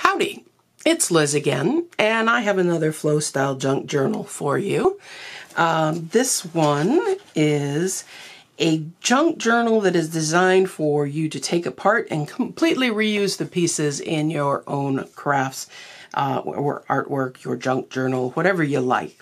Howdy, it's Liz again, and I have another Flow Style junk journal for you. This one is a junk journal that is designed for you to take apart and completely reuse the pieces in your own crafts or artwork, your junk journal, whatever you like.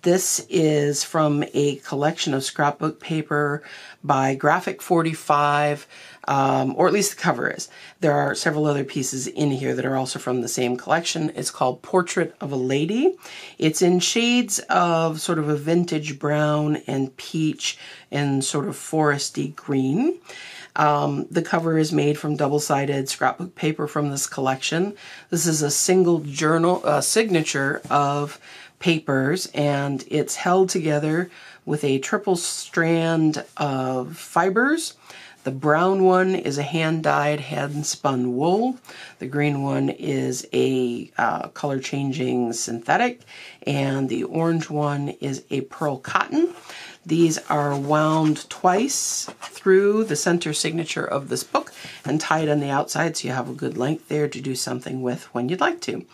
This is from a collection of scrapbook paper by Graphic 45, or at least the cover is. There are several other pieces in here that are also from the same collection. It's called Portrait of a Lady. It's in shades of sort of a vintage brown and peach and sort of foresty green. The cover is made from double-sided scrapbook paper from this collection. This is a single journal signature of papers, and it's held together with a triple strand of fibers. The brown one is a hand-dyed, hand-spun wool. The green one is a color-changing synthetic, and the orange one is a pearl cotton. These are wound twice through the center signature of this book and tied on the outside, so you have a good length there to do something with when you'd like to.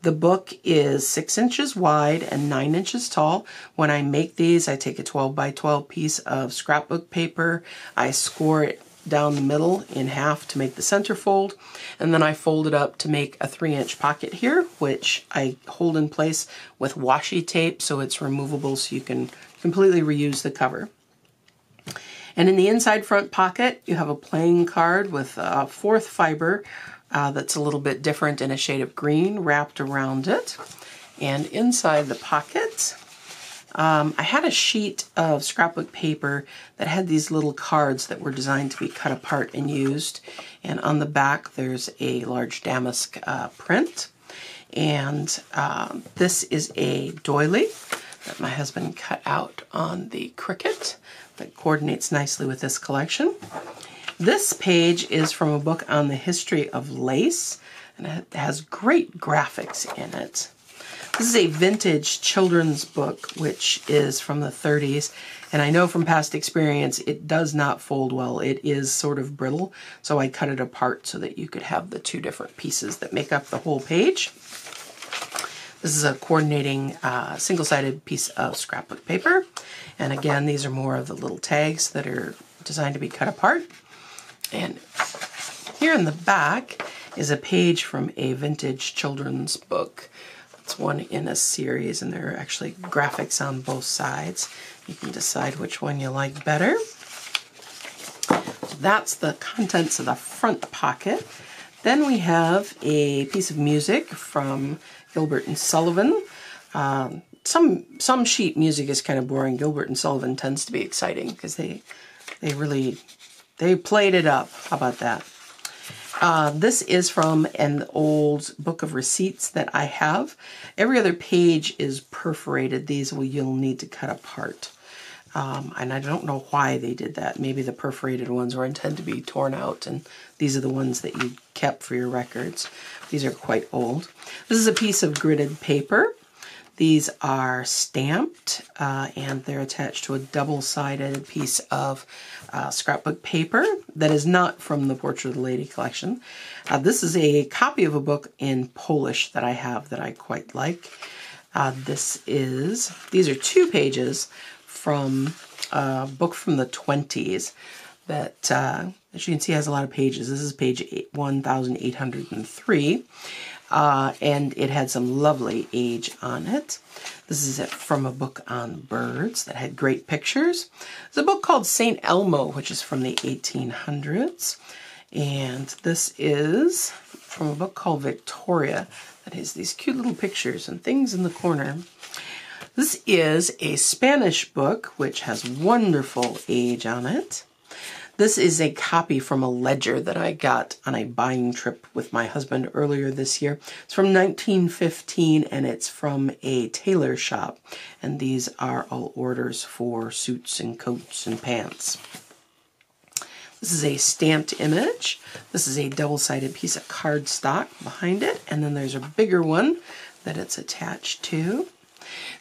The book is 6 inches wide and 9 inches tall. When I make these, I take a 12 by 12 piece of scrapbook paper. I score it down the middle in half to make the center fold, and then I fold it up to make a 3-inch pocket here, which I hold in place with washi tape so it's removable so you can completely reuse the cover. And in the inside front pocket, you have a playing card with a 4th fiber that's a little bit different in a shade of green wrapped around it. And inside the pocket, I had a sheet of scrapbook paper that had these little cards that were designed to be cut apart and used. And on the back, there's a large damask print. And this is a doily that my husband cut out on the Cricut that coordinates nicely with this collection. This page is from a book on the history of lace, and it has great graphics in it. This is a vintage children's book, which is from the 30s, and I know from past experience it does not fold well. It is sort of brittle, so I cut it apart so that you could have the 2 different pieces that make up the whole page. This is a coordinating single-sided piece of scrapbook paper, and again, these are more of the little tags that are designed to be cut apart. And here in the back is a page from a vintage children's book. It's one in a series, and there are actually graphics on both sides. You can decide which one you like better. That's the contents of the front pocket. Then we have a piece of music from Gilbert and Sullivan. Some sheet music is kind of boring. Gilbert and Sullivan tends to be exciting because they played it up. How about that? This is from an old book of receipts that I have. Every other page is perforated. These you'll need to cut apart. And I don't know why they did that. Maybe the perforated ones were intended to be torn out, and these are the ones that you kept for your records. These are quite old. This is a piece of gridded paper. These are stamped, and they're attached to a double-sided piece of scrapbook paper that is not from the Portrait of the Lady collection. This is a copy of a book in Polish that I have that I quite like. These are 2 pages from a book from the 20s that, as you can see, has a lot of pages. This is page 1803. And it had some lovely age on it. This is from a book on birds that had great pictures. There's a book called St. Elmo, which is from the 1800s. And this is from a book called Victoria that has these cute little pictures and things in the corner. This is a Spanish book, which has wonderful age on it. This is a copy from a ledger that I got on a buying trip with my husband earlier this year. It's from 1915, and it's from a tailor shop. And these are all orders for suits and coats and pants. This is a stamped image. This is a double-sided piece of cardstock behind it, and then there's a bigger one that it's attached to.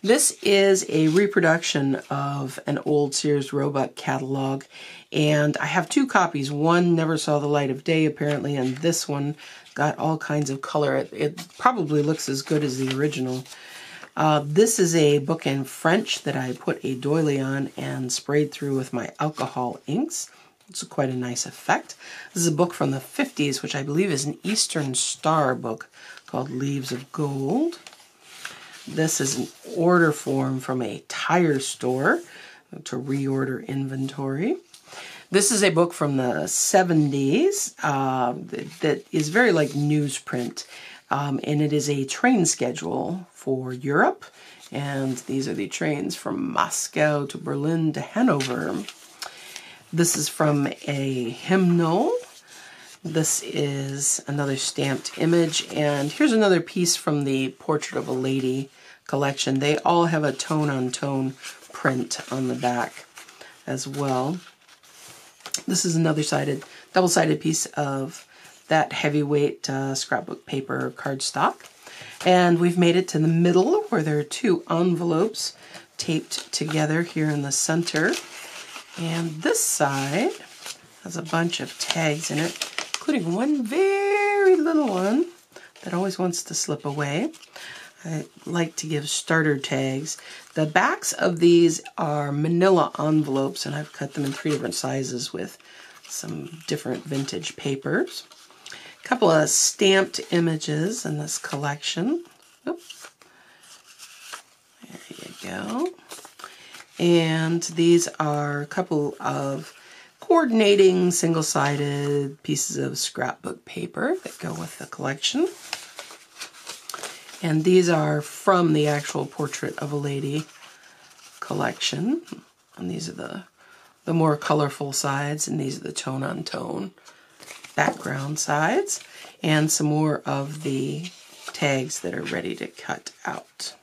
This is a reproduction of an old Sears Roebuck catalog, and I have two copies. One never saw the light of day, apparently, and this one got all kinds of color. It probably looks as good as the original. This is a book in French that I put a doily on and sprayed through with my alcohol inks. It's quite a nice effect. This is a book from the 50s, which I believe is an Eastern Star book called Leaves of Gold. This is an order form from a tire store to reorder inventory. This is a book from the 70s that is very like newsprint, and it is a train schedule for Europe. And these are the trains from Moscow to Berlin to Hanover. This is from a hymnal. This is another stamped image, and here's another piece from the Portrait of a Lady collection. They all have a tone-on-tone print on the back as well. This is another double-sided piece of that heavyweight scrapbook paper cardstock. And we've made it to the middle where there are two envelopes taped together here in the center. And this side has a bunch of tags in it, including one very little one that always wants to slip away. I like to give starter tags. The backs of these are manila envelopes, and I've cut them in 3 different sizes with some different vintage papers. A couple of stamped images in this collection. Oop. There you go. And these are a couple of coordinating single-sided pieces of scrapbook paper that go with the collection. And these are from the actual Portrait of a Lady collection. And these are the more colorful sides, and these are the tone-on-tone background sides. And some more of the tags that are ready to cut out.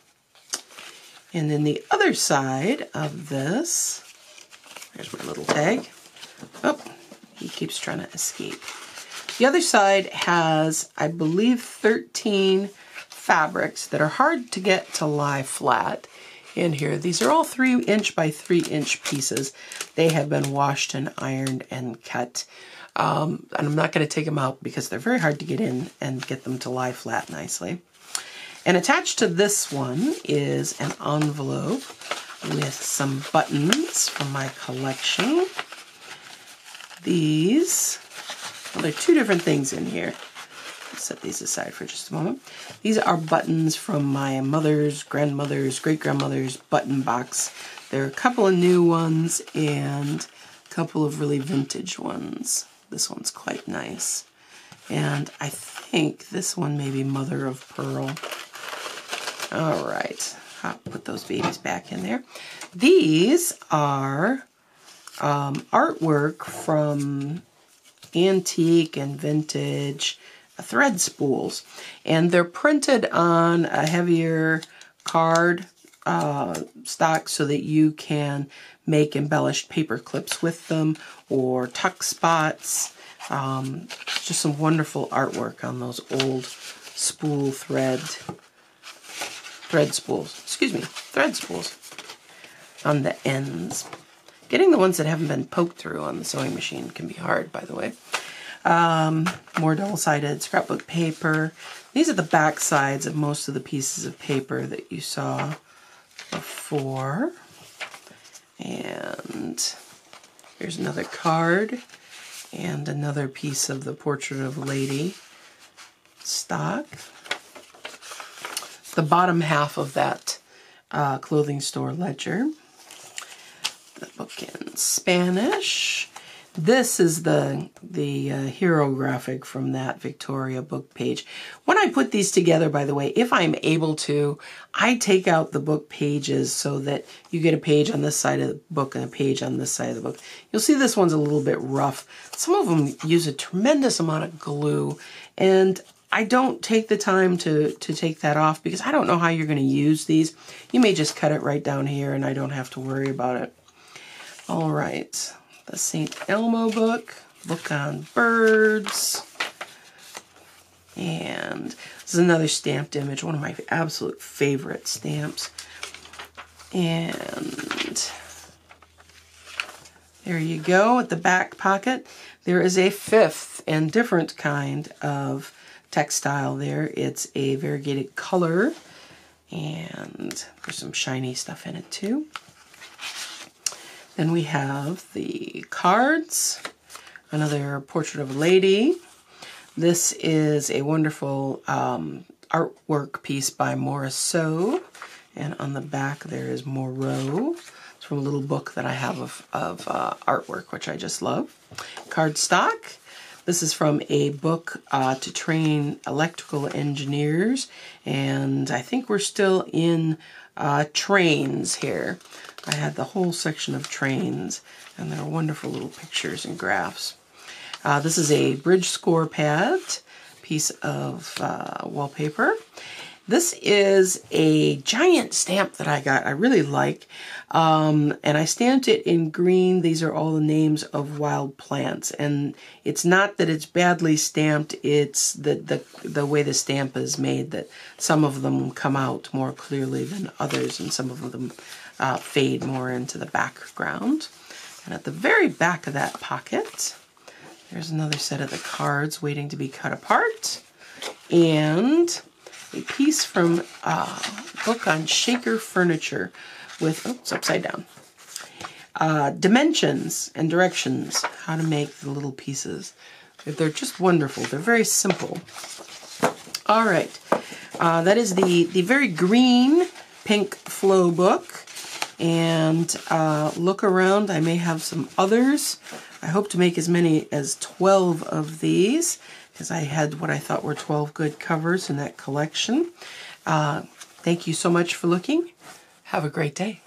And then the other side of this, there's my little tag. Oh, he keeps trying to escape. The other side has, I believe, 13 fabrics that are hard to get to lie flat in here. These are all 3" by 3" pieces. They have been washed and ironed and cut. And I'm not going to take them out because they're very hard to get in and get them to lie flat nicely. And attached to this one is an envelope with some buttons from my collection. These, well, there are 2 different things in here. I'll set these aside for just a moment. These are buttons from my mother's, grandmother's, great-grandmother's button box. There are a couple of new ones and a couple of really vintage ones. This one's quite nice. And I think this one may be Mother of Pearl. All right, I'll put those babies back in there. These are artwork from antique and vintage thread spools, and they're printed on a heavier card stock so that you can make embellished paper clips with them or tuck spots. Just some wonderful artwork on those old spool thread spools on the ends. Getting the ones that haven't been poked through on the sewing machine can be hard, by the way. More double-sided scrapbook paper. These are the back sides of most of the pieces of paper that you saw before. And here's another card and another piece of the Portrait of a Lady stock. The bottom half of that clothing store ledger. The book in Spanish. This is the hero graphic from that Victoria book page. When I put these together, by the way, if I'm able to, I take out the book pages so that you get a page on this side of the book and a page on this side of the book. You'll see this one's a little bit rough. Some of them use a tremendous amount of glue, and I don't take the time to take that off because I don't know how you're going to use these. You may just cut it right down here and I don't have to worry about it. All right, the St. Elmo book on birds. And this is another stamped image, one of my absolute favorite stamps And there you go at the back pocket. There is a fifth and different kind of textile there. It's a variegated color, and there's some shiny stuff in it too. Then we have the cards, another portrait of a lady. This is a wonderful artwork piece by Morris So, and on the back there is Moreau. It's from a little book that I have of artwork, which I just love. Cardstock. This is from a book to train electrical engineers, and I think we're still in trains here. I had the whole section of trains, and there are wonderful little pictures and graphs. This is a bridge score pad, piece of wallpaper. This is a giant stamp that I got. I really like, and I stamped it in green. These are all the names of wild plants, and it's not that it's badly stamped. It's the way the stamp is made that some of them come out more clearly than others, and some of them fade more into the background. And at the very back of that pocket, there's another set of the cards waiting to be cut apart, and a piece from a book on Shaker Furniture with, it's upside down, dimensions and directions, how to make the little pieces. They're just wonderful. They're very simple. All right, that is the very green pink flow book. And look around, I may have some others. I hope to make as many as 12 of these, because I had what I thought were 12 good covers in that collection. Thank you so much for looking. Have a great day.